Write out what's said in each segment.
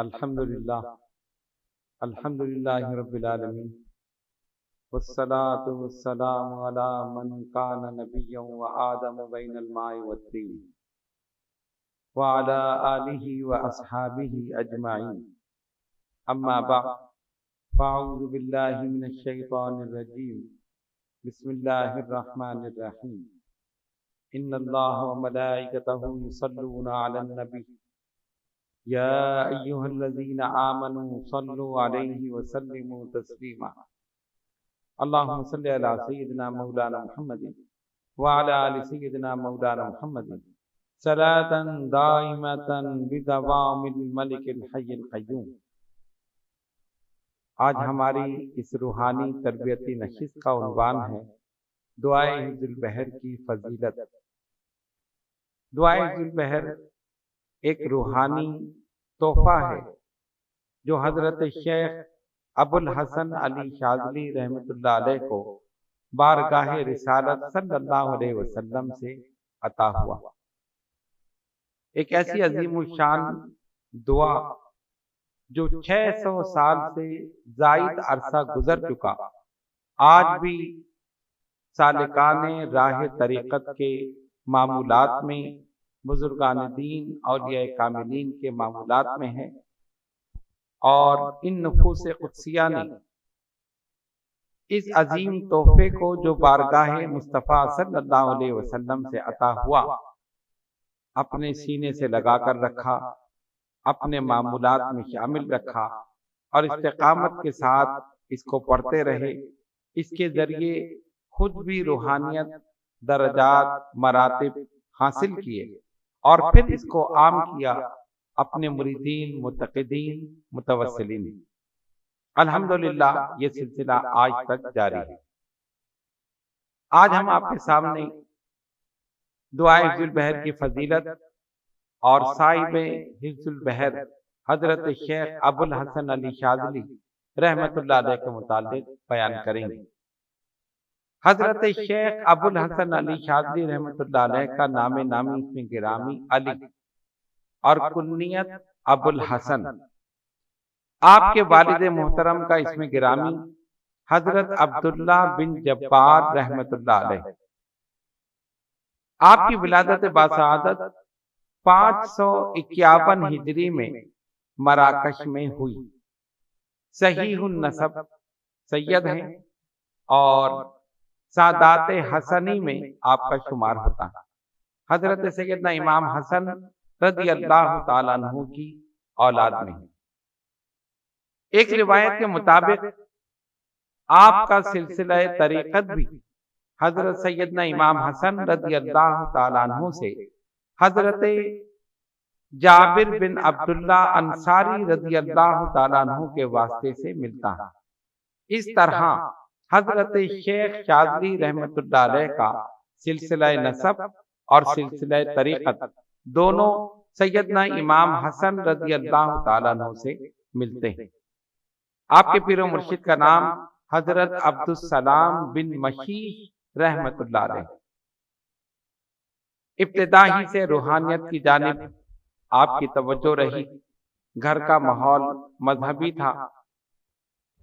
الحمدللہ رب العالمین والصلاة والسلام علی من کان نبیا وآدم بین الماء والطین وعلی آلہ واصحابہ اجمعین اما بعد فاعوذ باللہ من الشیطان الرجیم بسم اللہ الرحمن الرحیم ان اللہ وملائکتہ یصلون علی النبی یا ایہا الذین آمنوا صلوا علیہ وسلموا تسلیما اللہم صلی علی سیدنا مولانا محمد وعلی آل سیدنا مولانا محمد صلاۃ دائمۃ بدوام الملک الحی القیوم۔ آج ہماری اس روحانی تربیتی نشست کا عنوان ہے دعائے حفظ البحر کی فضیلت۔ دعائے حفظ البحر ایک روحانی تحفہ ہے جو حضرت شیخ ابو الحسن علی شاذلی رحمۃ اللہ علیہ کو بارگاہ رسالت صلی اللہ علیہ وسلم سے عطا ہوا۔ ایک ایسی عظیم الشان دعا جو 600 سال سے زائد عرصہ گزر چکا، آج بھی سالکان راہ طریقت کے معمولات میں، بزرگان دین اولیاء کاملین کے معمولات میں ہے، اور ان نفوس قدسیہ نے اس عظیم تحفے کو جو بارگاہ مصطفیٰ صلی اللہ علیہ وسلم سے عطا ہوا، اپنے سینے سے لگا کر رکھا، اپنے معمولات میں شامل رکھا، اور استقامت کے ساتھ اس کو پڑھتے رہے۔ اس کے ذریعے خود بھی روحانیت، درجات، مراتب حاصل کیے، اور پھر اس کو عام کیا اپنے مریدین، متقدین، متوسلین۔ الحمدللہ یہ سلسلہ آج تک جاری ہے۔ آج ہم آپ کے سامنے دعائے حفظ البحر کی فضیلت اور صاحب حفظ البحر حضرت شیخ ابو الحسن علی شاذلی رحمۃ اللہ علیہ کے متعلق بیان کریں گے۔ حضرت شیخ ابو الحسن علی شاذلی رحمۃ اللہ علیہ کا نام نامی اس میں گرامی علی اور کنیت ابو الحسن۔ آپ کے والد محترم کا اس میں گرامی حضرت عبداللہ بن جبار رحمۃ اللہ علیہ۔ آپ کی ولادت باسعادت 551 ہجری میں مراکش میں ہوئی۔ صحیح النسب سید ہیں اور سادات حسنی میں آپ کا شمار ہوتا ہے۔ حضرت سیدنا امام حسن رضی اللہ تعالیٰ عنہ کی اولاد میں ہیں۔ ایک روایت کے مطابق آپ کا سلسلہ طریقت بھی حضرت سیدنا امام حسن رضی اللہ تعالیٰ عنہ سے حضرت جابر بن عبداللہ انصاری رضی اللہ تعالیٰ عنہ کے واسطے سے ملتا ہے۔ اس طرح حضرت شیخ شاذلی رحمۃ اللہ علیہ کا سلسلہ نسب اور سلسلہ طریقت دونوں سیدنا امام حسن رضی اللہ تعالیٰ عنہ سے ملتے ہیں۔ آپ کے پیر و مرشد کا نام حضرت عبدالسلام بن مشیش رحمۃ اللہ علیہ۔ ابتدا ہی سے روحانیت کی جانب آپ کی توجہ رہی۔ گھر کا ماحول مذہبی تھا۔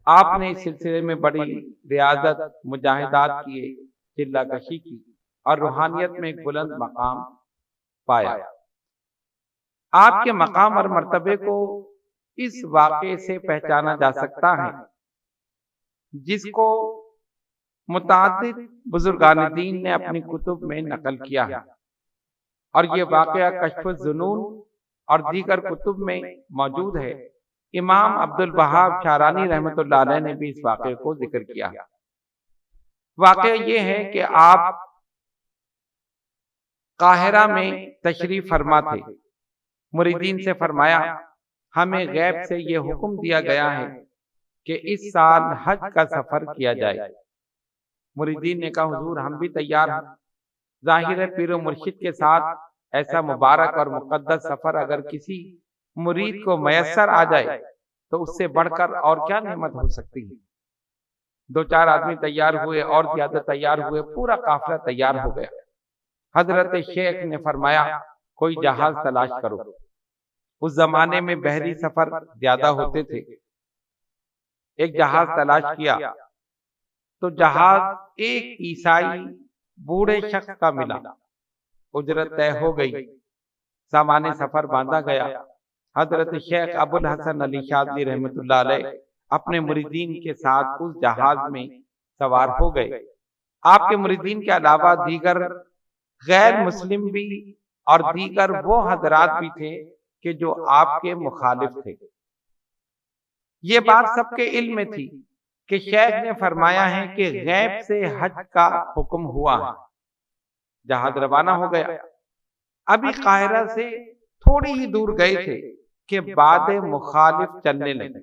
آپ نے اس سلسلے میں بڑی ریاضت، مجاہدات کیے، چلہ کشی کی، اور روحانیت میں ایک بلند مقام پایا۔ آپ کے مقام اور مرتبے کو اس واقعے سے پہچانا جا سکتا ہے، جس کو متعدد بزرگان دین نے اپنی کتب میں نقل کیا ہے، اور یہ واقعہ کشف الظنون اور دیگر کتب میں موجود ہے۔ امام عبد الوہاب شعرانی رحمۃ اللہ علیہ نے بھی اس واقعے کو ذکر کیا۔ واقعہ یہ ہے کہ آپ قاہرہ میں تشریف فرما تھے۔ مریدین سے فرمایا، ہمیں غیب سے یہ حکم دیا گیا ہے کہ اس سال حج کا سفر کیا جائے۔ مریدین نے کہا، حضور ہم بھی تیار ہیں۔ ظاہر ہے پیر و مرشد کے ساتھ ایسا مبارک اور مقدس سفر اگر کسی مرید کو میسر آ جائے تو اس سے بڑھ کر اور کیا نعمت ہو سکتی ہے۔ 2-4 آدمی تیار ہوئے اور زیادہ تیار ہوئے، پورا قافلہ تیار ہو گیا۔ حضرت شیخ نے فرمایا کوئی جہاز تلاش کرو۔ اس زمانے میں بحری سفر زیادہ ہوتے تھے۔ ایک جہاز تلاش کیا تو جہاز ایک عیسائی بوڑھے شخص کا ملا، اجرت طے ہو گئی، سامان سفر باندھا گیا۔ حضرت شیخ ابوالحسن علی شاذلی رحمۃ اللہ علیہ اپنے مریدین کے ساتھ اس جہاز میں سوار ہو گئے۔ آپ کے مریدین کے علاوہ دیگر غیر مسلم بھی اور دیگر وہ حضرات بھی تھے کہ جو آپ کے مخالف تھے۔ یہ بات سب کے علم میں تھی کہ شیخ نے فرمایا ہے کہ غیب سے حج کا حکم ہوا ہے۔ جہاز روانہ ہو گیا۔ ابھی قاہرہ سے تھوڑی ہی دور گئے تھے کہ باد مخالف چلنے لگے۔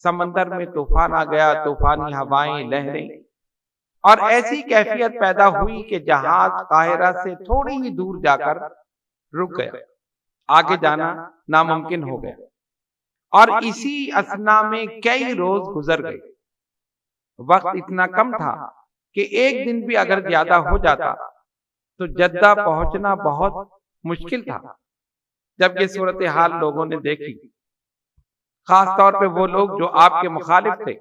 سمندر میں طوفان آ گیا، طوفانی ہوائیں، لہریں، اور ایسی کیفیت پیدا ہوئی کہ جہاز قاہرہ سے تھوڑی ہی دور جا کر رک گیا، آگے جانا ناممکن ہو گیا، اور اسی اثنا میں کئی روز گزر گئے۔ وقت اتنا کم تھا کہ ایک دن بھی اگر زیادہ ہو جاتا تو جدہ پہنچنا بہت مشکل تھا۔ جب یہ صورتحال لوگوں نے دیکھی، خاص طور پہ وہ لوگ جو آپ کے مخالف تھے،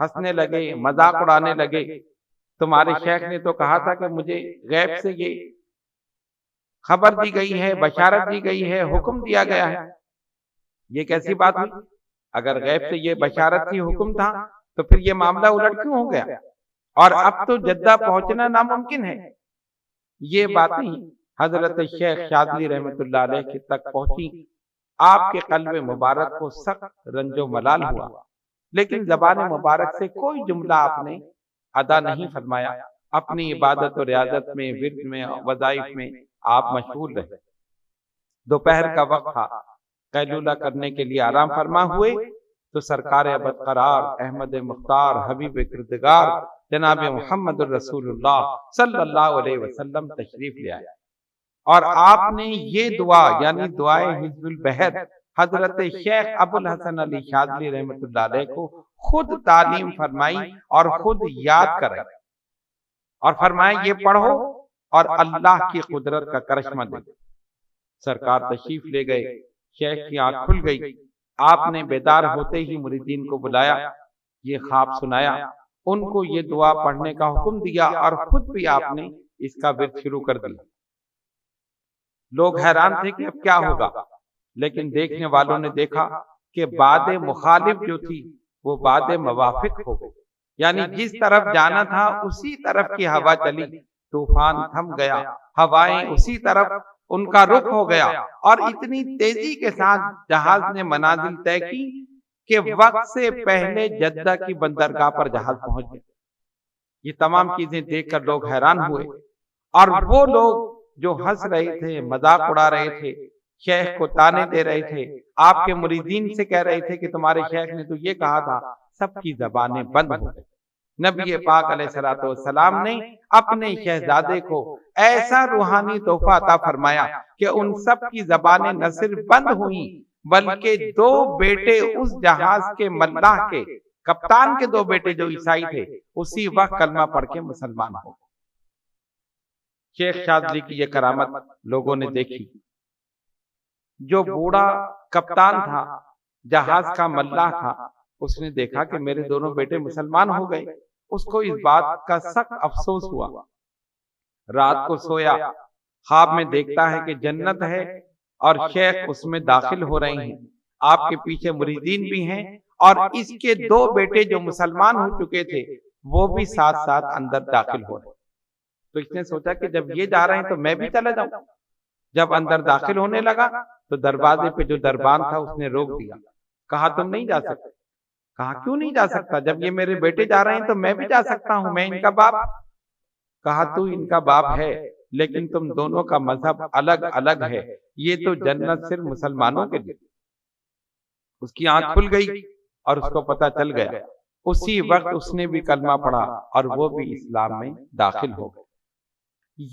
ہنسنے لگے، مذاق اڑانے لگے۔ تمہارے شیخ نے تو کہا تھا کہ مجھے غیب سے یہ خبر دی گئی ہے، بشارت دی گئی ہے، حکم دیا گیا ہے۔ یہ کیسی بات ہوئی؟ اگر غیب سے یہ بشارت تھی، حکم تھا، تو پھر یہ معاملہ الٹ کیوں ہو گیا؟ اور اب تو جدہ پہنچنا ناممکن ہے۔ یہ باتیں حضرت شیخ شاذلی رحمۃ اللہ علیہ کے تک پہنچی۔ آپ کے قلب مبارک کو سخت رنج و ملال ہوا، لیکن زبان مبارک سے کوئی جملہ آپ نے ادا نہیں فرمایا۔ اپنی عبادت و ریاضت میں، ورد میں، وظائف میں آپ مشغول رہے۔ دوپہر کا وقت تھا، قیلولہ کرنے کے لیے آرام فرما ہوئے تو سرکار ابد قرار احمد مختار حبیب کردگار جناب محمد الرسول اللہ صلی اللہ علیہ وسلم تشریف لے آئے، اور آپ نے یہ دعا یعنی دعائے حزب البحر حضرت شیخ ابوالحسن علی شاذلی رحمۃ اللہ علیہ کو خود تعلیم فرمائی اور خود یاد کرائی، اور فرمایا یہ پڑھو اور اللہ کی قدرت کا کرشمہ دیکھو۔ سرکار تشریف لے گئے، شیخ کی آنکھ کھل گئی۔ آپ نے بیدار ہوتے ہی مریدین کو بلایا، یہ خواب سنایا، ان کو یہ دعا پڑھنے کا حکم دیا، اور خود بھی آپ نے اس کا ورد شروع کر دیا۔ لوگ حیران تھے کہ اب کیا ہوگا، لیکن دیکھنے والوں نے دیکھا کہ باد مخالف جو تھی وہ باد موافق ہو گئی، یعنی جس طرف جانا تھا اسی طرف کی ہوا چلی، طوفان تھم گیا، ہوائیں اسی طرف ان کا رخ ہو گیا، اور اتنی تیزی کے ساتھ جہاز نے منازل طے کی کہ وقت سے پہلے جدہ کی بندرگاہ پر جہاز پہنچ گیا۔ یہ تمام چیزیں دیکھ کر لوگ حیران ہوئے، اور وہ لوگ جو ہنس رہے تھے، مذاق اڑا رہے تھے، شیخ کو تانے دے رہے تھے، آپ کے مریدین سے کہہ رہے تھے کہ تمہارے شیخ نے تو یہ کہا تھا، سب کی زبانیں بند ہو گئی۔ نبی پاک علیہ الصلوۃ والسلام نے اپنے شہزادے کو ایسا روحانی تحفہ عطا فرمایا کہ ان سب کی زبانیں نہ صرف بند ہوئیں بلکہ دو بیٹے اس جہاز کے ملاح کے کپتان کے دو بیٹے جو عیسائی تھے اسی وقت کلمہ پڑھ کے مسلمان ہو گئے۔ شیخ شاذلی کی یہ کرامت لوگوں نے دیکھی۔ جو بوڑھا کپتان تھا، جہاز کا ملاح تھا، اس نے دیکھا کہ میرے دونوں بیٹے مسلمان ہو گئے۔ اس کو اس بات کا سخت افسوس ہوا۔ رات کو سویا، خواب میں دیکھتا ہے کہ جنت ہے اور شیخ اس میں داخل ہو رہے ہیں، آپ کے پیچھے مریدین بھی ہیں، اور اس کے دو بیٹے جو مسلمان ہو چکے تھے وہ بھی ساتھ ساتھ اندر داخل ہو رہے۔ تو اس نے سوچا کہ جب یہ جا رہے ہیں تو میں بھی چلا جاؤں۔ جب اندر داخل ہونے لگا تو دروازے پہ جو دربان تھا اس نے روک دیا، کہا تم نہیں جا سکتے۔ کہا کیوں نہیں جا سکتا؟ جب یہ میرے بیٹے جا رہے ہیں تو میں بھی جا سکتا ہوں، میں ان کا باپ۔ کہا تو ان کا باپ ہے لیکن تم دونوں کا مذہب الگ الگ ہے، یہ تو جنت صرف مسلمانوں کے لیے۔ اس کی آنکھ کھل گئی اور اس کو پتا چل گیا۔ اسی وقت اس نے بھی کلمہ پڑھا اور وہ بھی اسلام میں داخل ہو گئے۔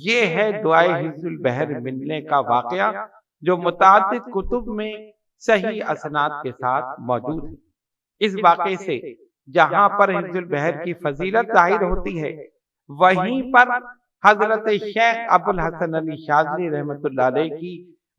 یہ ہے دعائے حزب البحر ملنے کا واقعہ جو متعدد کتب میں صحیح اسناد کے ساتھ موجود ہے۔ اس واقعے سے جہاں پر حزب البحر کی فضیلت ظاہر ہوتی ہے، وہیں پر حضرت شیخ ابوالحسن علی شاذلی رحمۃ اللہ علیہ کی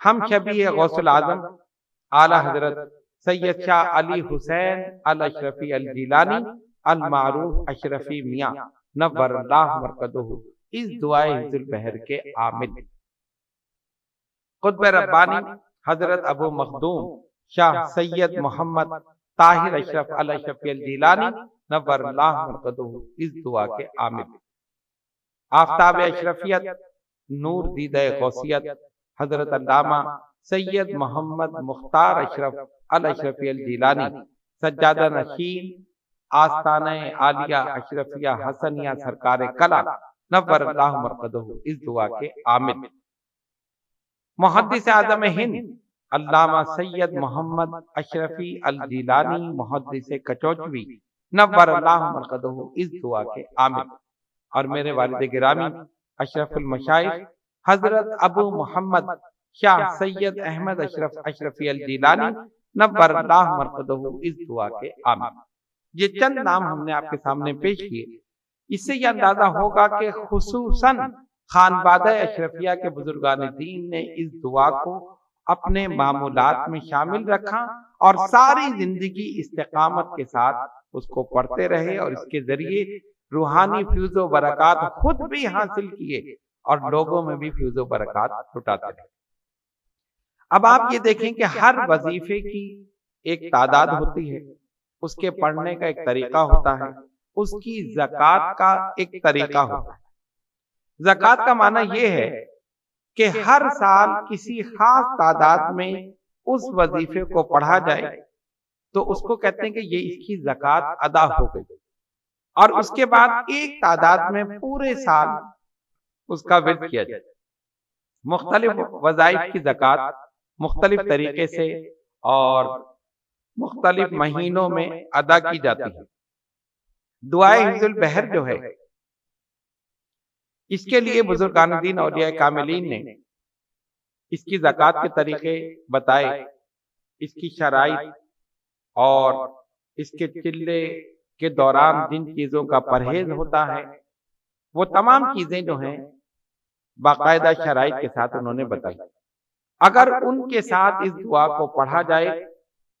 ہم شبیہ غوث العظم اعلی حضرت سید شاہ علی حسین الاشرفی الجیلانی المعروف اشرفی میاں نور اللہ مرقدہ اس دعائے حفظ البحر کے عامل قطب ربانی حضرت ابو مخدوم شاہ سید محمد طاہر اشرف الاشرفی الجیلانی نور اللہ مرقدہ اس دعا کے عامل آفتاب اشرفیت نور دیدہ غوثیت حضرت علامہ سید محمد مختار اشرف الاشرفی الجیلانی سجادہ نشین آستانہ عالیہ اشرفیہ حسنیہ سرکار کلا نور اللہ مرقدہ اس دعا کے عامل محدث اعظم ہند علامہ سید محمد اشرفی الجیلانی محدث کچوچوی نور اللہ مرقدہ اس دعا کے عامل اور میرے والد گرامی اشرف المشائخ حضرت ابو محمد شاہ سید احمد اشرف اشرفی الجیلانی نور اللہ مرقدہ اس دعا کے عامل یہ چند نام ہم نے آپ کے سامنے پیش کیے، اس سے یہ اندازہ ہوگا کہ خصوصاً خانوادہ اشرفیہ کے بزرگان دین نے اس دعا کو اپنے معمولات میں شامل رکھا اور ساری زندگی استقامت کے ساتھ اس کو پڑھتے رہے اور اس کے ذریعے روحانی فیض و برکات خود بھی حاصل کیے اور لوگوں میں بھی فیض و برکات لٹاتے رہے۔ اب آپ یہ دیکھیں کہ ہر وظیفے کی ایک تعداد ہوتی ہے، اس کے پڑھنے کا ایک طریقہ ہوتا ہے، اس کی زکوٰۃ کا ایک طریقہ ہوتا ہے۔ زکوٰۃ کا معنی یہ ہے کہ ہر سال کسی خاص تعداد میں اس وظیفے کو پڑھا جائے تو اس کو کہتے ہیں کہ یہ اس کی زکوٰۃ ادا ہو گئی، اور اس کے بعد ایک تعداد میں پورے سال اس کا ورد کیا جائے۔ مختلف وظائف کی زکوٰۃ مختلف طریقے سے اور مختلف مہینوں میں ادا کی جاتی ہے۔ دعائے حفظ البحر جو ہے، اس کے لیے بزرگان دین اولیاء کاملین نے اس کی زکوٰۃ کے طریقے بتائے، اس کی شرائط اور اس کے چلے کے دوران جن چیزوں کا پرہیز ہوتا ہے، وہ تمام چیزیں جو ہیں باقاعدہ شرائط کے ساتھ انہوں نے بتائی۔ اگر ان کے ساتھ اس دعا کو پڑھا جائے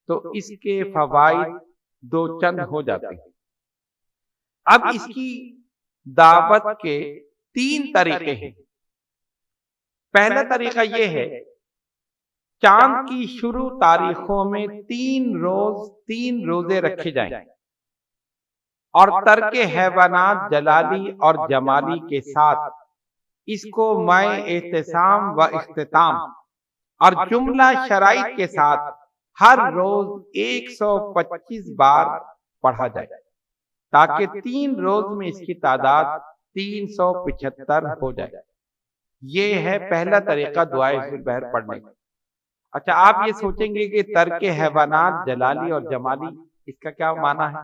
تو اس کے فوائد دو چند ہو جاتے ہیں۔ اب اس کی دعوت کے تین طریقے ہیں۔ پہلا طریقہ یہ ہے، چاند کی شروع تاریخوں میں 3 روزے رکھے جائیں اور ترک حیوانات جلالی اور جمالی کے ساتھ اس کو مائع اعتصام و اختتام اور جملہ شرائط کے ساتھ ہر روز 125 بار پڑھا جائے، تاکہ 3 روز میں اس کی تعداد 375 ہو جائے۔ یہ ہے پہلا طریقہ دعائے حفظ البحر پڑھنے کا۔ اچھا، آپ یہ سوچیں گے کہ ترک حیوانات جلالی اور جمالی اس کا کیا معنی ہے؟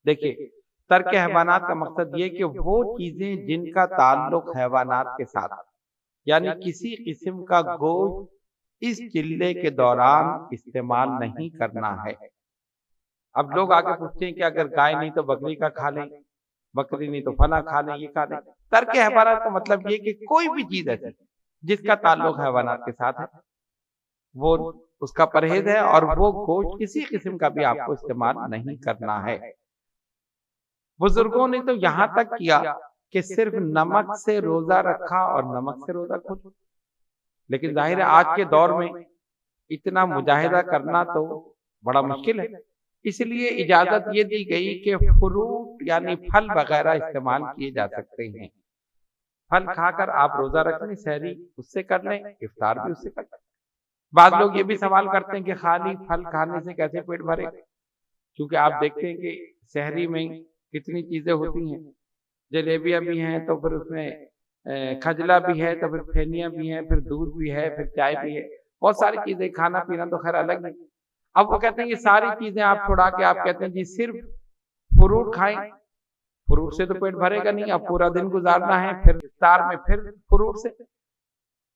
دیکھیے، ترک حیوانات کا مقصد یہ کہ وہ چیزیں جن کا تعلق حیوانات کے ساتھ، یعنی کسی قسم کا گوشت اس چلے کے دوران استعمال نہیں کرنا ہے۔ اب لوگ آگے پوچھتے ہیں کہ اگر گائے نہیں تو بکری کا کھا لیں، بکری نہیں تو فلاں کھا لیں، یہ کھا لیں۔ ترک حیوانات کا مطلب یہ کہ کوئی بھی چیز ایسی جس کا تعلق حیوانات کے ساتھ ہے، وہ اس کا پرہیز ہے اور وہ گوشت کسی قسم کا بھی آپ کو استعمال نہیں کرنا ہے۔ بزرگوں نے تو یہاں تک کیا کہ صرف نمک سے روزہ رکھا اور نمک سے روزہ کھولا، لیکن ظاہر ہے آج کے دور میں اتنا مجاہدہ کرنا تو بڑا مشکل ہے، اس لیے اجازت یہ دی گئی کہ فروٹ یعنی پھل وغیرہ استعمال کیے جا سکتے ہیں۔ پھل کھا کر آپ روزہ رکھ لیں، سحری اس سے کر لیں، افطار بھی اس سے کر لیں۔ بعض لوگ یہ بھی سوال کرتے ہیں کہ خالی پھل کھانے سے کیسے پیٹ بھرے، کیونکہ آپ دیکھتے ہیں کہ سحری میں کتنی چیزیں ہوتی ہیں، جلیبیاں بھی ہیں تو پھر اس میں کھجلا بھی ہے، تو پھر پھینیاں بھی ہیں، پھر دودھ بھی ہے، پھر چائے بھی ہے، بہت ساری چیزیں، کھانا پینا تو خیر الگ نہیں۔ اب وہ کہتے ہیں یہ ساری چیزیں آپ چھوڑا کے آپ کہتے ہیں جی صرف فروٹ کھائیں، فروٹ سے تو پیٹ بھرے گا نہیں، اب پورا دن گزارنا ہے، پھر افطار میں پھر فروٹ سے۔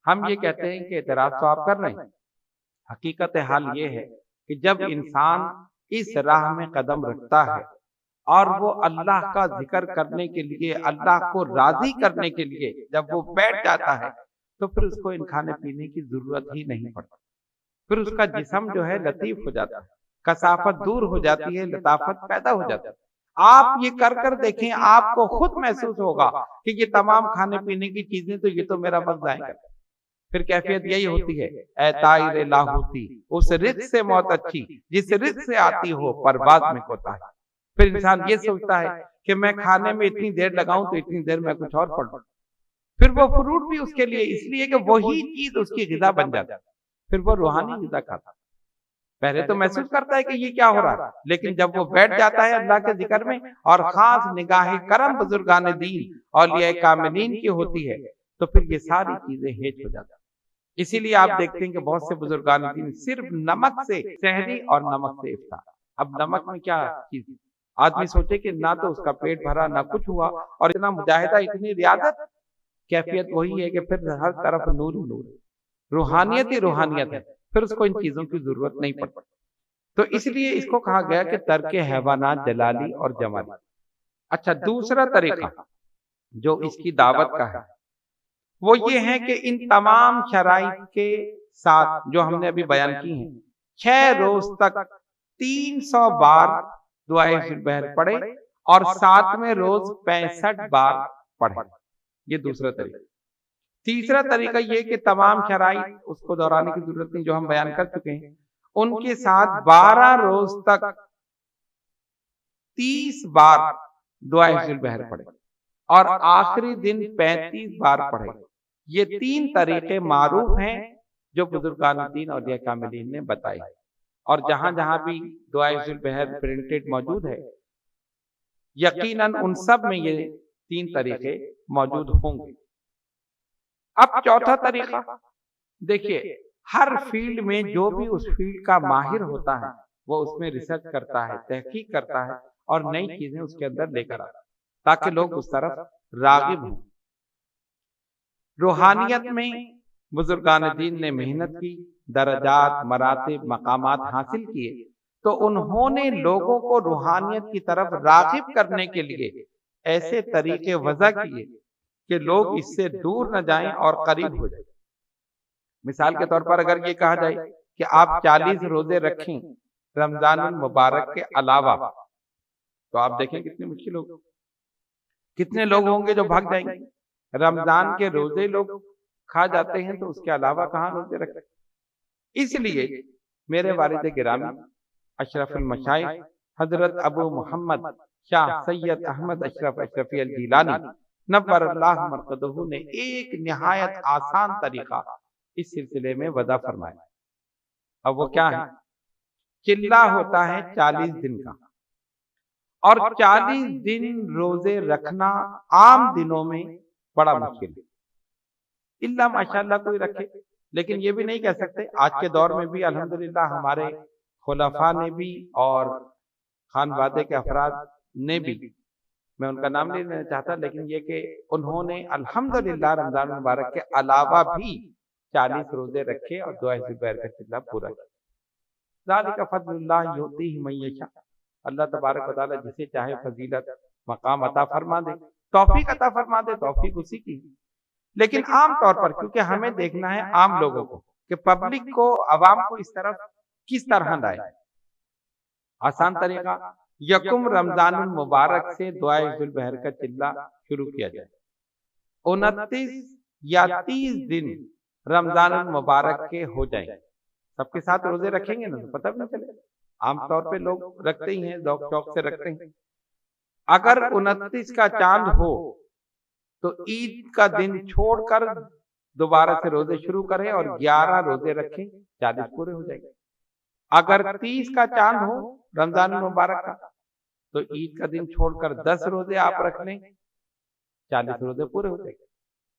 ہم یہ کہتے ہیں کہ اعتراض تو آپ کر رہے ہیں، حقیقت حال یہ ہے کہ جب انسان اس راہ میں قدم رکھتا ہے اور وہ اللہ کا ذکر کرنے کے لیے، اللہ کو راضی کرنے کے لیے جب وہ بیٹھ جاتا ہے تو پھر اس کو ان کھانے پینے کی ضرورت ہی نہیں پڑتی، پھر اس کا جسم جو ہے لطیف ہو جاتا ہے، کثافت دور ہو جاتی ہے، لطافت پیدا ہو جاتی ہے۔ آپ یہ کر کر دیکھیں، آپ کو خود محسوس ہوگا کہ یہ تمام کھانے پینے کی چیزیں تو یہ تو میرا وقت ضائع کرتا ہے۔ پھر کیفیت یہی ہوتی ہے، اے طائر لاہوتی، اس رزق سے موت اچھی جس رزق سے آتی ہو پر بعد میں کوتا ہے۔ پھر انسان یہ سوچتا ہے کہ میں کھانے میں اتنی دیر لگاؤں تو اتنی دیر میں کچھ اور پڑھوں، پھر وہ فروٹ بھی اس کے لیے اس لیے کہ وہی چیز اس کی غذا بن جاتی ہے، پھر وہ روحانی غذا کھاتا ہے۔ پہلے تو محسوس کرتا ہے کہ یہ کیا ہو رہا ہے، لیکن جب وہ بیٹھ جاتا ہے اللہ کے ذکر میں اور خاص نگاہ کرم بزرگان دین اولیاء کاملین کی ہوتی ہے تو پھر یہ ساری چیزیں ہیج ہو جاتی ہیں۔ اسی لیے آپ دیکھتے ہیں کہ بہت سے بزرگان دین صرف نمک سے سحری اور نمک سے افطار۔ اب نمک میں کیا چیز، آدمی سوچے کہ نہ تو اس کا پیٹ بھرا نہ کچھ ہوا، اور اتنا مجاہدہ اتنی ریاضت، کیفیت وہی ہے کہ پھر ہر طرف نور ہی نور، روحانیت ہی روحانیت ہے، پھر اس کو ان چیزوں کی ضرورت نہیں پڑتی۔ تو اس لیے اس کو کہا گیا کہ ترک حیوانات جلالی اور جمالی۔ اچھا، دوسرا طریقہ جو اس کی دعوت کا ہے وہ یہ ہے کہ ان تمام شرائط کے ساتھ جو ہم نے ابھی بیان کی ہیں، 6 روز تک 300 بار دعائے ذوالبحر پڑھے اور 7ویں روز 65 بار پڑھے۔ یہ دوسرا طریقہ۔ تیسرا طریقہ یہ کہ تمام شرائط اس کو دہرانے کی ضرورت نہیں جو ہم بیان کر چکے ہیں، ان کے ساتھ 12 روز تک 30 بار دعائے ذوالبحر پڑھے اور آخری دن 35 بار پڑھے۔ یہ 3 طریقے معروف ہیں جو بزرگان دین اولیاء کاملین نے بتائے، اور جہاں جہاں بھی دعائے ذوالبحر پرنٹڈ موجود ہے یقیناً ان سب میں یہ 3 طریقے موجود ہوں گے۔ اب چوتھا طریقہ دیکھیے، ہر فیلڈ میں جو بھی اس فیلڈ کا ماہر ہوتا ہے وہ اس میں ریسرچ کرتا ہے، تحقیق کرتا ہے اور نئی چیزیں اس کے اندر لے کر آتا ہے تاکہ لوگ اس طرف راغب ہوں۔ روحانیت میں بزرگان دین نے محنت کی، درجات، مراتب، مقامات حاصل کیے، تو انہوں نے لوگوں کو روحانیت کی طرف راغب کرنے کے لیے ایسے طریقے وضع کیے کہ لوگ اس سے دور نہ جائیں اور قریب ہو جائیں۔ مثال کے طور پر اگر یہ کہا جائے کہ آپ 40 روزے رکھیں رمضان المبارک کے علاوہ، تو آپ دیکھیں کتنی مشکل ہوگی، کتنے لوگ ہوں گے جو بھاگ جائیں گے۔ رمضان کے روزے لوگ کھا جاتے ہیں تو اس کے علاوہ کہاں روزے رکھتے؟ اس لیے میرے والد گرامی اشرف المشائخ حضرت ابو محمد شاہ سید احمد اشرف اشرفی الگیلانی نور اللہ مرقدہ نے ایک نہایت آسان طریقہ اس سلسلے میں وضع فرمایا۔ اب وہ کیا ہے؟ چلہ ہوتا ہے 40 دن کا، اور 40 دن روزے رکھنا عام دنوں میں بڑا مشکل ہے، اللہ ماشاءاللہ کوئی رکھے، لیکن یہ بھی نہیں کہہ سکتے۔ آج کے دور میں بھی الحمدللہ ہمارے خلفاء نے بھی اور خانوادے کے افراد نے بھی، میں ان کا نام نہیں لینا چاہتا، لیکن یہ کہ انہوں نے الحمدللہ رمضان مبارک کے علاوہ بھی 40 روزے رکھے اور دعائے ذوالبحر کا چلہ پورا کیا۔ ذالک فضل اللہ یؤتیہ من یشاء، اللہ تبارک و تعالی جسے چاہے فضیلت مقام عطا فرما دے، توفیق عطا فرما دے، توفیق اسی کی۔ لیکن عام طور پر کیونکہ ہمیں دیکھنا ہے عام لوگوں کو کہ پبلک کو، عوام کو اس طرف کس طرح لائے۔ آسان طریقہ، یکم رمضان المبارک سے دعائے ذوالبحر کا چلہ شروع کیا جائے، 29 یا 30 دن رمضان المبارک کے ہو جائیں، سب کے ساتھ روزے رکھیں گے نا تو پتہ بھی نہیں چلے، عام طور پہ لوگ رکھتے ہی ہیں، ذوق شوق سے رکھتے ہیں۔ اگر 29 کا چاند ہو تو عید کا دن چھوڑ کر دوبارہ سے روزے شروع کریں اور 11 روزے رکھیں، 40 پورے ہو جائیں گے۔ اگر 30 کا چاند ہو رمضان المبارک کا تو عید کا دن چھوڑ کر 10 روزے آپ رکھ لیں، 40 روزے پورے ہو جائیں گے۔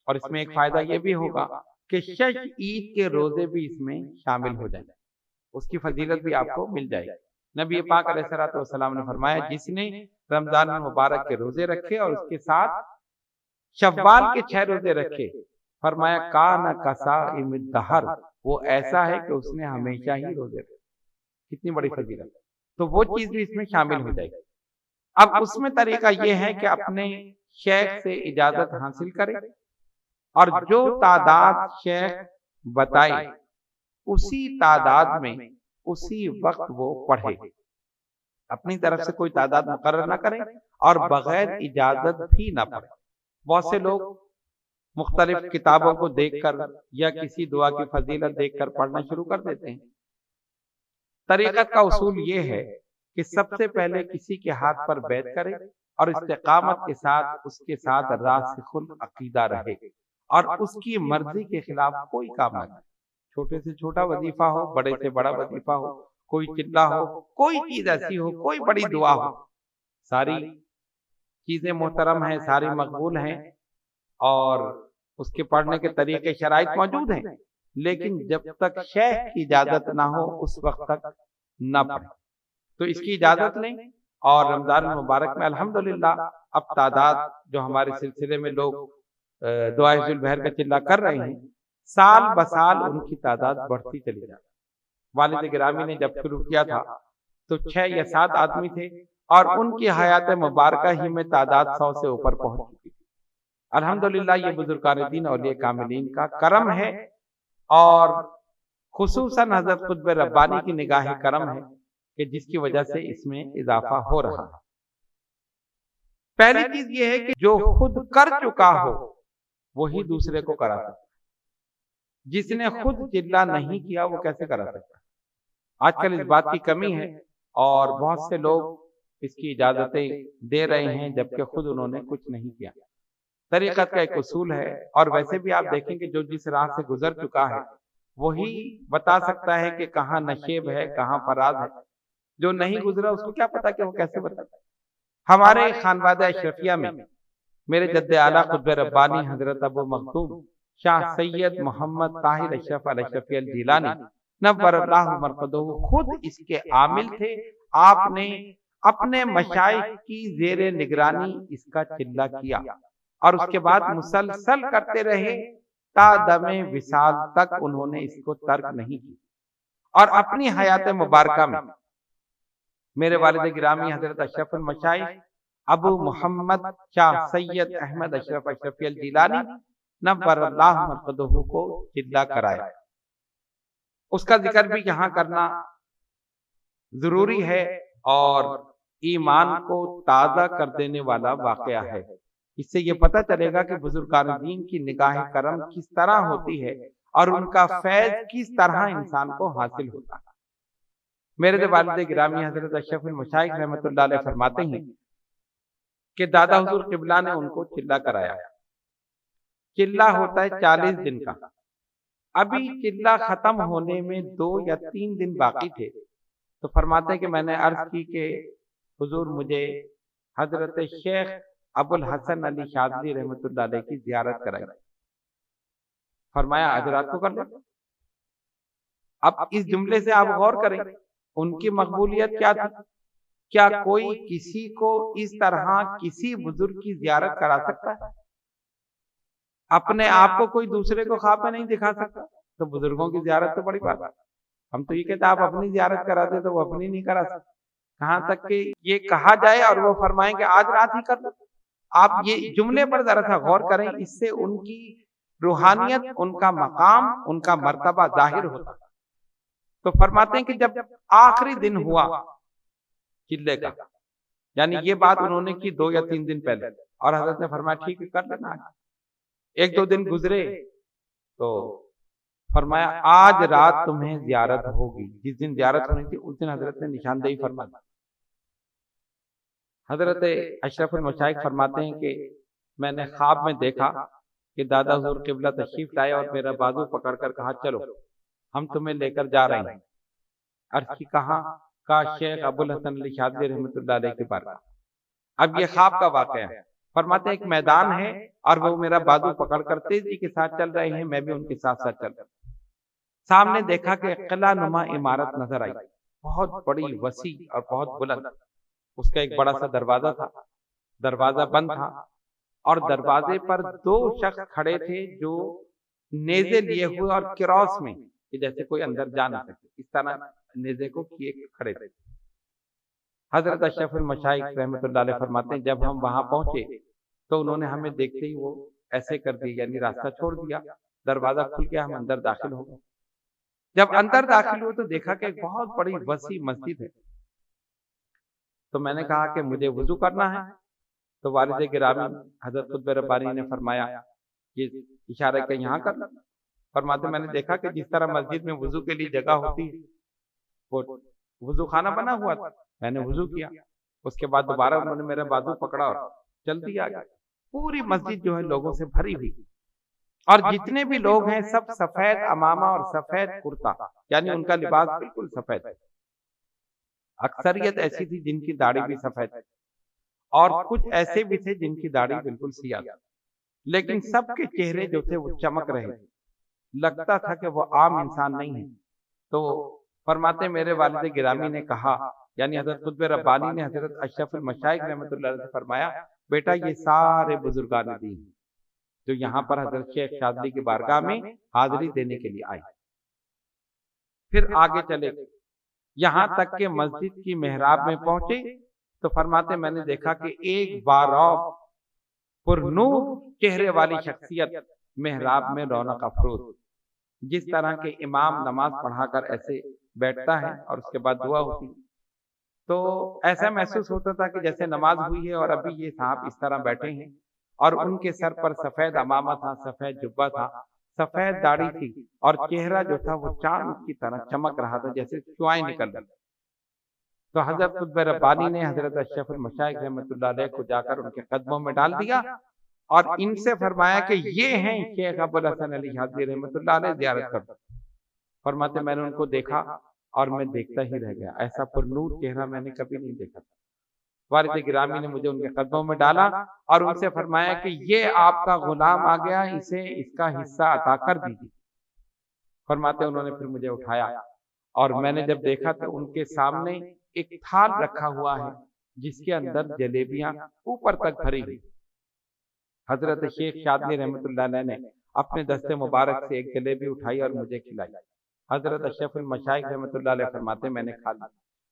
اور اس میں ایک فائدہ یہ بھی ہوگا کہ 6 عید کے روزے بھی اس میں شامل ہو جائیں گے، اس کی فضیلت بھی آپ کو مل جائے گی۔ نبی پاک علیہ الصلوۃ والسلام نے فرمایا، جس نے رمضان المبارک کے روزے رکھے اور اس کے ساتھ شوال کے 6 روزے رکھے، فرمایا کان کصائم الدہر، وہ ایسا ہے کہ اس نے ہمیشہ ہی روزے رکھے۔ کتنی بڑی فضیلت، تو وہ چیز بھی اس میں شامل ہو جائے گی۔ اب اس میں طریقہ یہ ہے کہ اپنے شیخ سے اجازت حاصل کرے اور جو تعداد شیخ بتائے اسی تعداد میں اسی وقت وہ پڑھے، اپنی طرف سے کوئی تعداد مقرر نہ کریں اور بغیر اجازت بھی نہ پڑھیں۔ بہت سے لوگ مختلف کتابوں کو دیکھ کر یا کسی دعا کی فضیلت دیکھ کر پڑھنا شروع کر دیتے ہیں۔ طریقت کا اصول یہ ہے کہ سب سے پہلے کسی کے ہاتھ پر بیعت کرے اور استقامت کے ساتھ اس کے ساتھ راسخ العقیدہ رہے اور اس کی مرضی کے خلاف کوئی کام نہ کرے۔ چھوٹے سے چھوٹا وظیفہ ہو، بڑے سے بڑا وظیفہ ہو، کوئی چلہ ہو، کوئی چیز ایسی ہو، کوئی بڑی دعا ہو، ساری چیزیں محترم ہیں، ساری مقبول ہیں اور اس کے پڑھنے کے طریقے شرائط موجود ہیں، لیکن جب تک شیخ کی اجازت نہ ہو اس وقت تک نہ پڑھیں۔ تو اس کی اجازت لیں اور رمضان المبارک میں الحمدللہ اب تعداد جو ہمارے سلسلے میں لوگ دعائے ذوالبحر کا چلہ کر رہے ہیں، سال بسال ان کی تعداد بڑھتی چلی جاتی۔ والد گرامی نے جب شروع کیا تھا تو 6 یا 7 آدمی تھے اور ان کی حیات مبارکہ ہی میں تعداد 100 سے اوپر پہنچ چکی تھی۔ الحمدللہ یہ بزرگان دین اولیاء کاملین کا کرم ہے اور خصوصاً حضرت قطب ربانی کی نگاہ کرم ہے کہ جس کی وجہ سے اس میں اضافہ ہو رہا ہے۔ پہلی چیز یہ ہے کہ جو خود کر چکا ہو وہی دوسرے کو کرا سکتا ہے۔ جس نے خود چلہ نہیں کیا وہ کیسے کرا سکتا ہے؟ آج کل اس بات کی کمی ہے اور بہت سے لوگ اس کی اجازتیں دے رہے ہیں جبکہ خود انہوں نے کچھ نہیں کیا۔ طریقت کا ایک اصول ہے اور ویسے بھی آپ دیکھیں کہ جو جس راہ سے گزر چکا ہے وہی بتا سکتا ہے کہ کہاں نشیب ہے، کہاں فراز ہے۔ جو نہیں گزرا اس کو کیا پتا کہ وہ کیسے بتاتا ہے۔ ہمارے خانوادہ اشرفیہ میں میرے جد اعلیٰ قطب ربانی حضرت ابو مختوم شاہ سید محمد طاہر اشرف الاشرفی الجیلانی نور اللہ مرقدہ خود اس کے عامل تھے۔ آپ نے اپنے مشائخ کی زیر نگرانی اس کا چلہ کیا اور اس کے بعد مسلسل کرتے رہے تا دم وصال تک انہوں نے اس کو ترک نہیں کی۔ اور اپنی حیات مبارکہ میں میرے والد گرامی حضرت اشرف المشائخ ابو محمد شاہ سید احمد اشرف اشرفی الجیلانی نور اللہ مرقدہ کو چلہ کرایا۔ اس کا ذکر بھی یہاں کرنا ضروری ہے اور ایمان کو تازہ کر دینے والا واقعہ ہے۔ اس سے یہ پتہ چلے گا کہ بزرگان دین کی نگاہ کرم کس طرح ہوتی ہے اور ان کا فیض کس طرح انسان کو حاصل ہوتا ہے۔ میرے والد گرامی حضرت اشرف المشائخ رحمۃ اللہ علیہ فرماتے ہیں کہ دادا حضور قبلہ نے ان کو چلہ کرایا۔ چلہ ہوتا ہے 40 دن کا، ابھی چلہ ختم ہونے میں 2 یا 3 دن باقی تھے تو فرماتے ہیں کہ میں نے عرض کی کہ حضور مجھے حضرت شیخ ابو الحسن علی شاذلی رحمۃ اللہ علیہ کی زیارت کرائی۔ فرمایا آج رات کو کر لیں۔ اب اس جملے سے آپ غور کریں، ان کی مقبولیت کیا تھی؟ کیا کوئی کسی کو اس طرح کسی بزرگ کی زیارت کرا سکتا ہے؟ اپنے آپ کو کوئی دوسرے کو خواب میں نہیں دکھا سکتا تو بزرگوں کی زیارت تو بڑی بات ہے۔ ہم تو یہ کہتے ہیں آپ اپنی زیارت کراتے تو وہ اپنی نہیں کرا سکتے، کہاں تک کہ یہ کہا جائے اور وہ فرمائیں کہ آج رات ہی کر لو۔ آپ یہ جملے پر ذرا سا غور کریں، اس سے ان کی روحانیت، ان کا مقام، ان کا مرتبہ ظاہر ہوتا ہے۔ تو فرماتے ہیں کہ جب آخری دن ہوا چلے کا، یعنی یہ بات انہوں نے کی 2 یا 3 دن پہلے، اور حضرت نے فرمایا ٹھیک ہے کر لینا۔ 1-2 دن گزرے تو فرمایا آج رات تمہیں زیارت ہوگی۔ جس دن زیارت ہونی تھی اس دن حضرت نے نشاندہی فرما دی۔ حضرت اشرف المشائخ فرماتے ہیں کہ میں نے خواب میں دیکھا کہ دادا حضور قبلہ تشریف لائے اور میرا بازو پکڑ کر کہا چلو ہم تمہیں لے کر جا رہے ہیں۔ عرض کی کہاں؟ کا شیخ ابو الحسن علی شاذلی رحمۃ اللہ علیہ کے پاس۔ اب یہ خواب کا واقعہ ہے۔ فرماتے ہیں ایک میدان ہے اور وہ میرا بازو پکڑ کر تیزی کے ساتھ چل رہے ہیں، میں بھی ان کے ساتھ ساتھ چل رہا ہوں۔ سامنے دیکھا کہ قلعہ نما عمارت نظر آئی، بہت بڑی، وسیع اور بہت بلند۔ اس کا ایک بڑا سا دروازہ تھا، دروازہ بند تھا اور دروازے پر 2 شخص کھڑے تھے جو نیزے لیے ہوئے اور کراس میں، کہ جیسے کوئی اندر جا نہ سکے، اس طرح نیزے کو کیے کھڑے تھے۔ حضرت اشرف المشائخ رحمۃ اللہ علیہ فرماتے ہیں جب ہم وہاں پہنچے تو انہوں نے ہمیں دیکھتے ہی وہ ایسے کر دی، یعنی راستہ چھوڑ دیا، دروازہ کھل گیا، ہم اندر داخل ہو گئے۔ جب اندر داخل ہوئے تو دیکھا کہ ایک بہت بڑی وسیع مسجد ہے۔ تو میں نے کہا کہ مجھے وضو کرنا ہے، تو والد گرامی حضرت قطب ربانی نے فرمایا یہ اشارہ کہ یہاں کر، فرماتے میں نے دیکھا کہ جس طرح مسجد میں وضو کے لیے جگہ ہوتی ہے، وہ وضو خانہ بنا ہوا تھا، میں نے وضو کیا، اس کے بعد دوبارہ انہوں نے میرا بازو پکڑا اور چل دیا آگے۔ پوری مسجد جو ہے لوگوں سے بھری ہوئی، اور جتنے بھی لوگ ہیں سب سفید امامہ اور سفید کرتا، یعنی ان کا لباس بالکل سفید ہے۔ اکثریت ایسی تھی جن کی داڑھی بھی سفید ہے، اور کچھ ایسے بھی تھے جن کی داڑھی بالکل سیاہ تھی، لیکن سب کے چہرے جو تھے وہ چمک رہے تھے، لگتا تھا کہ وہ عام انسان نہیں ہے۔ تو فرماتے میرے والد گرامی نے کہا، یعنی حضرت قطب ربانی نے حضرت اشرف المشائخ رحمۃ اللہ علیہ سے فرمایا، بیٹا یہ سارے بزرگان دین جو یہاں پر حضرت شیخ شاذلی کی بارگاہ میں حاضری دینے کے لیے آئے۔ پھر آگے چلے، یہاں تک کہ مسجد کی محراب میں پہنچے تو فرماتے میں نے دیکھا کہ ایک باراب پر نور چہرے والی شخصیت محراب میں رونق افروز، جس طرح کے امام نماز پڑھا کر ایسے بیٹھتا ہے اور اس کے بعد دعا ہوتی، تو ایسا محسوس ہوتا تھا کہ جیسے نماز ہوئی ہے اور ابھی یہ صاحب اس طرح بیٹھے ہیں، اور ان کے سر پر سفید امامہ تھا، سفید جبہ تھا، سفید داڑھی تھی، اور چہرہ جو تھا وہ چاند کی طرح چمک رہا تھا جیسے شعاعیں نکل رہی۔ تو حضرت قطب ربانی نے حضرت اشرف المشائخ رحمۃ اللہ علیہ کو جا کر ان کے قدموں میں ڈال دیا اور ان سے فرمایا کہ یہ ہیں شیخ ابوالحسن علی شاذلی رحمۃ اللہ علیہ، زیارت کر۔ فرماتے میں نے ان کو دیکھا اور میں دیکھتا ہی رہ گیا، ایسا پر نور چہرہ میں نے کبھی نہیں دیکھا تھا۔ والد گرامی نے مجھے ان کے قدموں میں ڈالا اور ان سے فرمایا کہ یہ آپ کا غلام آ گیا، اسے اس کا حصہ عطا کر دیجیے۔ فرماتے انہوں نے پھر مجھے اٹھایا اور میں نے جب دیکھا تو ان کے سامنے ایک تھال رکھا ہوا ہے جس کے اندر جلیبیاں اوپر تک بھری ہوئی۔ حضرت شیخ شاذلی رحمۃ اللہ علیہ نے اپنے دست مبارک سے ایک جلیبی اٹھائی اور مجھے کھلائی۔ حضرت اشرف المشائخ رحمۃ اللہ علیہ فرماتے میں نے کھا لی،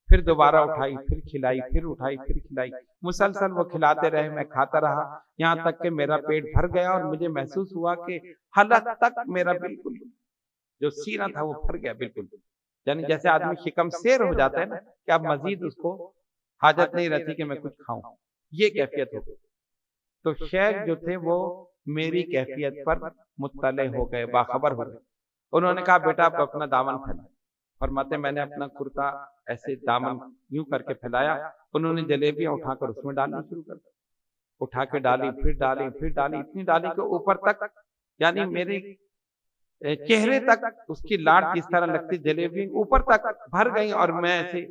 پھر دوبارہ اٹھائی، پھر کھلائی، پھر اٹھائی، پھر کھلائی، مسلسل وہ کھلاتے رہے، میں کھاتا رہا، یہاں تک کہ میرا پیٹ بھر گیا اور مجھے محسوس ہوا کہ حلق تک میرا بالکل جو سینہ تھا وہ بھر گیا بالکل، یعنی جیسے آدمی شکم سیر ہو جاتا ہے نا کہ اب مزید اس کو حاجت نہیں رہتی کہ میں کچھ کھاؤں، یہ کیفیت ہو گئی۔ تو شیخ جو تھے وہ میری کیفیت پر مطلع ہو گئے، باخبر ہو گئے۔ انہوں نے کہا بیٹا آپ اپنا دامن پھیلائیں۔ فرماتے میں نے اپنا کرتا ایسے دامن یوں کر کے پھیلایا، انہوں نے جلیبیاں اٹھا کر اس میں ڈالنا شروع کر دیا، اٹھا کے ڈالی، پھر ڈالی، پھر ڈالی، اتنی ڈالی کہ اوپر تک، یعنی میرے چہرے تک اس کی لاٹ جس طرح لگتی جلیبی اوپر تک بھر گئی، اور میں ایسے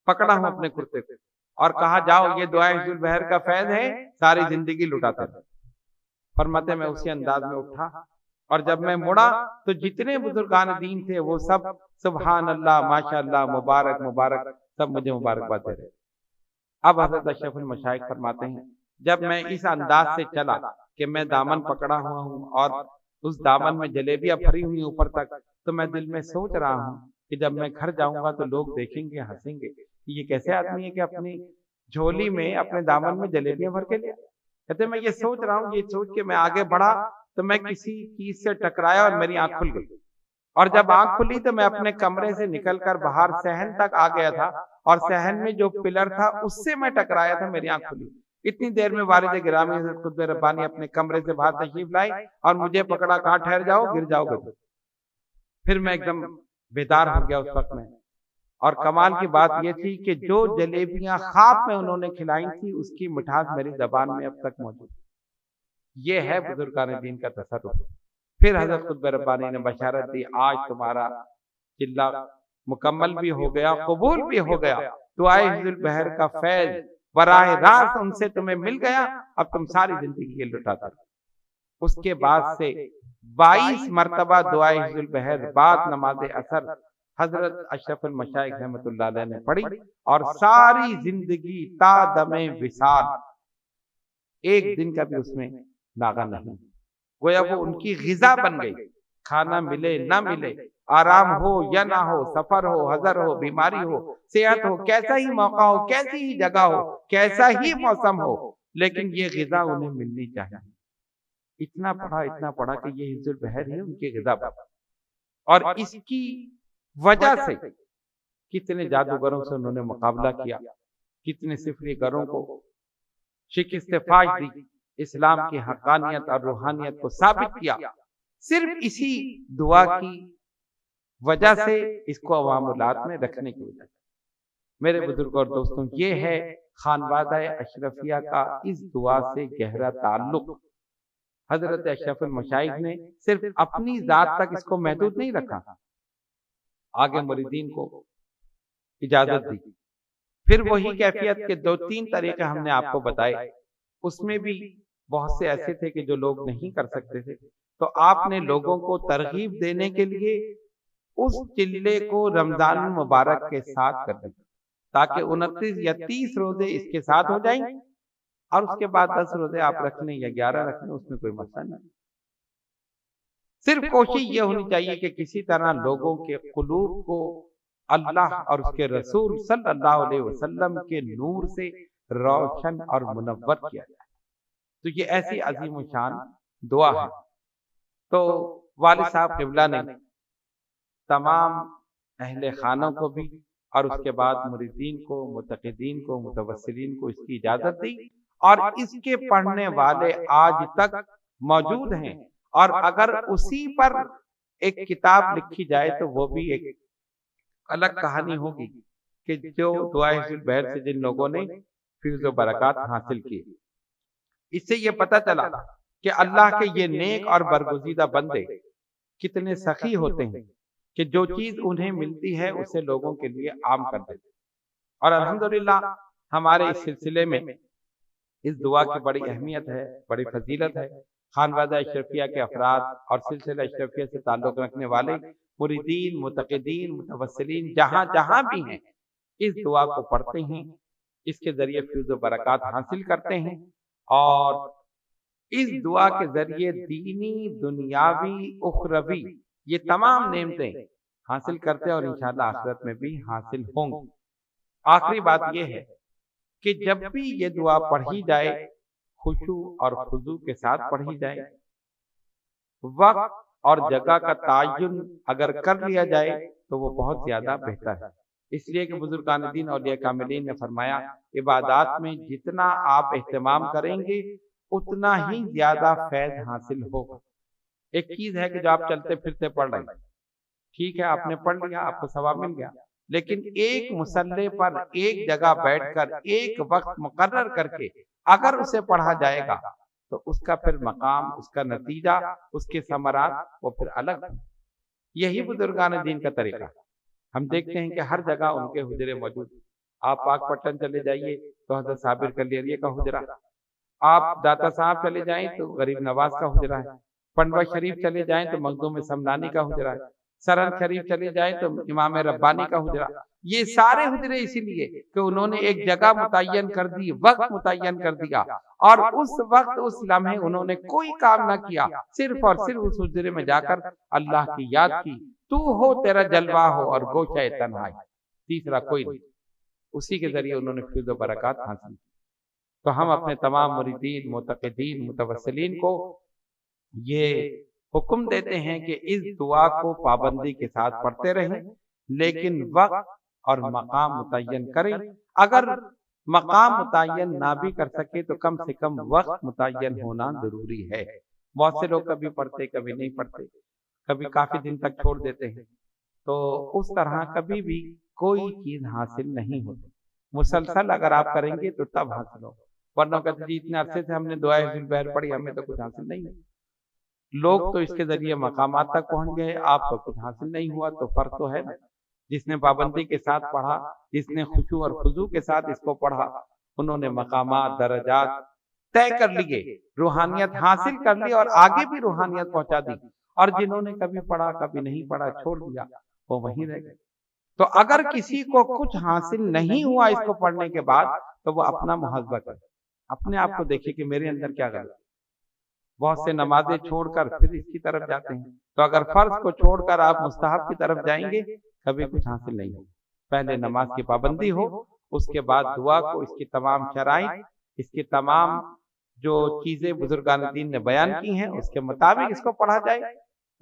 پکڑا ہوں اپنے کرتے کو اور کہا جاؤ یہ دعائے حفظ البحر کا فیض ہے، ساری زندگی لٹاتے رہے۔ فرماتے میں اسی انداز میں اٹھا اور جب میں مڑا تو جتنے بزرگان دین تھے وہ سب سبحان اللہ، ماشاء اللہ، مبارک مبارک، سب مجھے مبارکباد دے رہے۔ اب حضرت اشرف المشائخ فرماتے ہیں جب میں اس انداز سے چلا کہ میں دامن پکڑا ہوا ہوں اور اس دامن میں جلیبیاں بھری ہوئی اوپر تک، تو میں دل میں سوچ رہا ہوں کہ جب میں گھر جاؤں گا تو لوگ دیکھیں گے، ہنسیں گے کہ یہ کیسے آدمی ہے کہ اپنی جھولی میں اپنے دامن میں جلیبیاں بھر کے لیا۔ کہتے میں یہ سوچ رہا ہوں، یہ سوچ کے میں آگے بڑھا تو میں کسی چیز سے ٹکرایا اور میری آنکھ کھل گئی، اور جب آنکھ کھلی تو میں اپنے کمرے سے نکل کر باہر صحن تک آ گیا تھا، اور صحن میں جو پلر تھا اس سے میں ٹکرایا تھا، میری آنکھ کھلی۔ اتنی دیر میں والد گرامی حضرت قطب ربانی اپنے کمرے سے باہر تشریف لائی اور مجھے پکڑا، کہا ٹھہر جاؤ، گر جاؤ گے۔ پھر میں ایک دم بیدار ہو گیا اس وقت میں، اور کمال کی بات یہ تھی کہ جو جلیبیاں خواب میں انہوں نے کھلائی تھی اس کی مٹھاس میری زبان میں اب تک موجود۔ یہ ہے بزرگان دین کا تصرف۔ پھر حضرت قطب ربانی نے بشارت دی، آج تمہارا چلہ مکمل بھی ہو گیا، قبول بھی ہو گیا، دعائے حفظ البحر کا فیض براہ راست ان سے تمہیں مل گیا، اب تم ساری زندگی کے لٹاتا۔ اس کے بعد سے 22 مرتبہ دعائے حفظ البحر بعد نماز اثر حضرت اشرف المشائخ رحمۃ اللہ علیہ نے پڑھی، اور ساری زندگی تا دم وصال ایک دن کا بھی اس میں ناغہ نہیں، گویا وہ ان کی غذا بن گئی۔ کھانا ملے نہ ملے، آرام ہو یا نہ ہو، سفر ہو، حضر ہو، بیماری ہو، صحت ہو، کیسا ہی موقع ہو، کیسی ہی جگہ ہو، کیسا ہی موسم ہو، لیکن یہ غذا انہیں ملنی چاہیے۔ اتنا پڑھا کہ یہ حفظ البحر ہے ان کی غذا، اور اس کی وجہ سے کتنے جادوگروں سے انہوں نے مقابلہ کیا، کتنے سفری گروں کو شکست فاش دی، اسلام کی حقانیت اور روحانیت کو ثابت کیا، صرف اسی دعا کی وجہ سے، اس کو عوام الارض میں رکھنے کی وجہ سے۔ میرے بزرگ اور دوستوں، یہ ہے خانوادہ اشرفیہ کا اس دعا سے گہرا تعلق۔ حضرت اشرف المشائخ نے صرف اپنی ذات تک اس کو محدود نہیں رکھا، آگے مریدین کو اجازت دی۔ پھر وہی کیفیت کے 2-3 طریقے ہم نے آپ کو بتائے، اس میں بھی بہت سے ایسے تھے کہ جو لوگ نہیں کر سکتے تھے، تو آپ نے لوگوں کو ترغیب دینے کے لیے اس چلے کو رمضان المبارک کے ساتھ کر دیا، تاکہ 29 یا 30 روزے اس کے ساتھ ہو جائیں، اور اس کے بعد 10 روزے آپ رکھ لیں یا 11 رکھ لیں، اس میں کوئی مسئلہ نہیں۔ صرف کوشش یہ ہونی چاہیے کہ کسی طرح لوگوں کے قلوب کو اللہ اور اس کے رسول صلی اللہ علیہ وسلم کے نور سے روشن اور منور کیا جائے۔ تو یہ ایسی عظیم و شان دعا ہے۔ تو والد صاحب قبلہ نے تمام اہل خانوں کو بھی، اور اس کے بعد مریدین کو، متقدین کو، متوسلین کو اس کی اجازت دی، اور اس کے پڑھنے والے آج تک موجود ہیں، اور اگر اسی پر ایک کتاب لکھی جائے تو وہ بھی ایک الگ کہانی ہوگی، کہ جو دعائے حفظ البحر سے جن لوگوں نے فیض و برکات حاصل کی۔ اس سے یہ پتہ چلا کہ اللہ کے یہ نیک اور برگزیدہ بندے کتنے سخی ہوتے ہیں، کہ جو چیز انہیں ملتی ہے اسے لوگوں کے لیے عام کر دیتے ہیں۔ اور الحمدللہ ہمارے اس سلسلے میں اس دعا کی بڑی اہمیت ہے، بڑی فضیلت ہے۔ خانوادہ اشرفیہ کے افراد اور سلسلہ اشرفیہ سے تعلق رکھنے والے مریدین، متقدین، متوسلین جہاں جہاں بھی ہیں، اس دعا کو پڑھتے ہیں، اس کے ذریعے فیض و برکات حاصل کرتے ہیں، اور اس دعا کے ذریعے دینی، دنیاوی، اخروی یہ تمام نعمتیں حاصل کرتے ہیں، اور انشاءاللہ آخرت میں بھی حاصل ہوں گی۔ آخری بات یہ ہے کہ جب بھی یہ دعا پڑھی جائے، خشوع اور خضوع کے ساتھ پڑھی جائے، وقت اور جگہ کا تعین اگر کر لیا جائے تو وہ بہت زیادہ بہتر ہے۔ اس لیے کہ بزرگان دین اولیاء کاملین نے فرمایا، عبادات میں جتنا آپ اہتمام کریں گے اتنا ہی زیادہ فیض حاصل ہوگا۔ ایک چیز ہے کہ جو آپ چلتے پھرتے پڑھ رہے ہیں، ٹھیک ہے آپ نے پڑھ لیا، آپ کو ثواب مل گیا، لیکن ایک مصلی پر ایک جگہ بیٹھ کر ایک وقت مقرر کر کے اگر اسے پڑھا جائے گا تو اس کا پھر مقام، اس کا نتیجہ، اس کے ثمرات وہ پھر الگ ہیں۔ یہی بزرگان دین کا طریقہ ہے۔ ہم دیکھتے ہیں کہ ہر جگہ ان کے حجرے موجود ہیں۔ آپ پاک پٹن چلے جائیے تو حضرت صابر کلیریہ کا حجرہ، آپ داتا صاحب چلے جائیں تو غریب نواز کا حجرہ ہے، پنڈوا شریف چلے جائیں تو مخدوم سمنانی کا حجرہ ہے، سرن شریف چلے جائیں تو امام ربانی کا حجرہ۔ یہ سارے حجرے اسی لیے کہ انہوں نے ایک جگہ متعین کر دی، وقت متعین کر دیا، اور اس وقت اس لمحے انہوں نے کوئی کام نہ کیا، صرف اور صرف اس حجرے میں جا کر اللہ کی یاد کی، تو ہو تیرا جلوہ ہو اور گوشہ تنہائی، تیسرا کوئی نہیں۔ اسی کے ذریعے انہوں نے فیض و برکات حاصل کی۔ تو ہم اپنے تمام مریدین، متقدین، متوسلین کو یہ حکم دیتے ہیں کہ اس دعا کو پابندی کے ساتھ پڑھتے رہیں، لیکن وقت اور مقام متعین کریں۔ اگر مقام متعین نہ بھی کر سکے تو کم سے کم وقت متعین ہونا ضروری ہے۔ بہت سے لوگ کبھی پڑھتے کبھی نہیں پڑھتے، کبھی کافی دن تک چھوڑ دیتے ہیں، تو اس طرح کبھی بھی کوئی چیز حاصل نہیں ہوتی۔ مسلسل اگر آپ کریں گے تو تب حاصل ہو، ورنہ کہتے جی اتنے عرصے سے ہم نے دعائے حفظ البحر پڑھی، ہمیں تو کچھ حاصل نہیں ہے۔ لوگ تو اس کے ذریعے مقامات تک پہنچ گئے، آپ کو کچھ حاصل نہیں ہوا، تو فرق تو ہے نا۔ جس نے پابندی کے ساتھ پڑھا، جس نے خشوع اور خضوع کے ساتھ اس کو پڑھا، انہوں نے مقامات، درجات طے کر لیے، روحانیت حاصل کر لی اور آگے بھی روحانیت پہنچا دی۔ اور جنہوں نے کبھی پڑھا کبھی نہیں پڑھا، چھوڑ دیا، وہ وہیں رہ گئے۔ تو اگر کسی کو کچھ حاصل نہیں ہوا اس کو پڑھنے کے بعد، تو وہ اپنا محاسبہ کرے، اپنے آپ کو دیکھے کہ میرے اندر کیا غلط ہے۔ بہت سے نمازیں چھوڑ کر پھر اس کی طرف جاتے ہیں، تو اگر فرض کو چھوڑ کر آپ مستحب کی طرف جائیں گے کبھی کچھ حاصل نہیں ہوگا۔ پہلے نماز کی پابندی ہو، اس کے بعد دعا کو، اس کی تمام شرائط، اس کی تمام جو چیزیں بزرگان دین نے بیان کی ہیں اس کے مطابق اس کو پڑھا جائے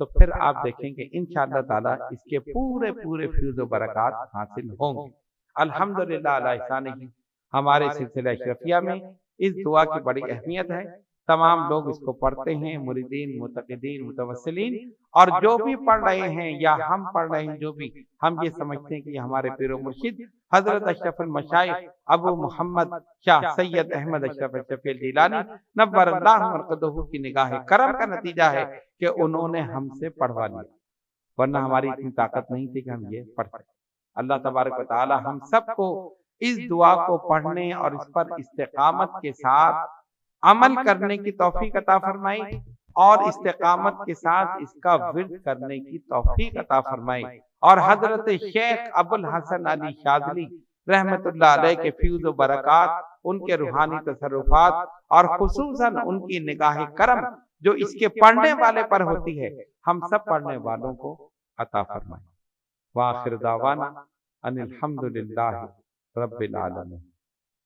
تو پھر آپ دیکھیں گے انشاءاللہ تعالی اس کے پورے پورے فیض و برکات حاصل ہوں گے۔ الحمدللہ علی احسانہ، ہمارے سلسلہ اشرفیہ میں اس دعا کی بڑی اہمیت ہے۔ تمام لوگ اس کو پڑھتے ہیں، مریدین، متقدین، متوسلین، اور جو بھی پڑھ رہے ہیں یا ہم پڑھ رہے ہیں، جو بھی ہم یہ سمجھتے ہیں کہ یہ ہمارے پیر و مرشد حضرت اشرف المشائخ ابو محمد شاہ سید احمد اشرف الشفیع الجیلانی نور اللہ مرقدہ کی نگاہ کرم کا نتیجہ ہے کہ انہوں نے ہم سے پڑھوا لیا، ورنہ ہماری اتنی طاقت نہیں تھی کہ ہم یہ پڑھ سکیں۔ اللہ تبارک و تعالی ہم سب کو اس دعا کو پڑھنے اور اس پر استقامت کے ساتھ عمل کرنے کی توفیق عطا فرمائی، اور استقامت کے ساتھ اس کا ورد کرنے کی توفیق عطا فرمائی، اور حضرت شیخ ابو الحسن علی شاذلی رحمت اللہ علیہ کے فیض و برکات، ان کے روحانی تصرفات، اور خصوصاً ان کی نگاہ کرم جو اس کے پڑھنے والے پر ہوتی ہے، ہم سب پڑھنے والوں کو عطا فرمائے۔ وآخر دعوانا ان الحمدللہ رب العالمین۔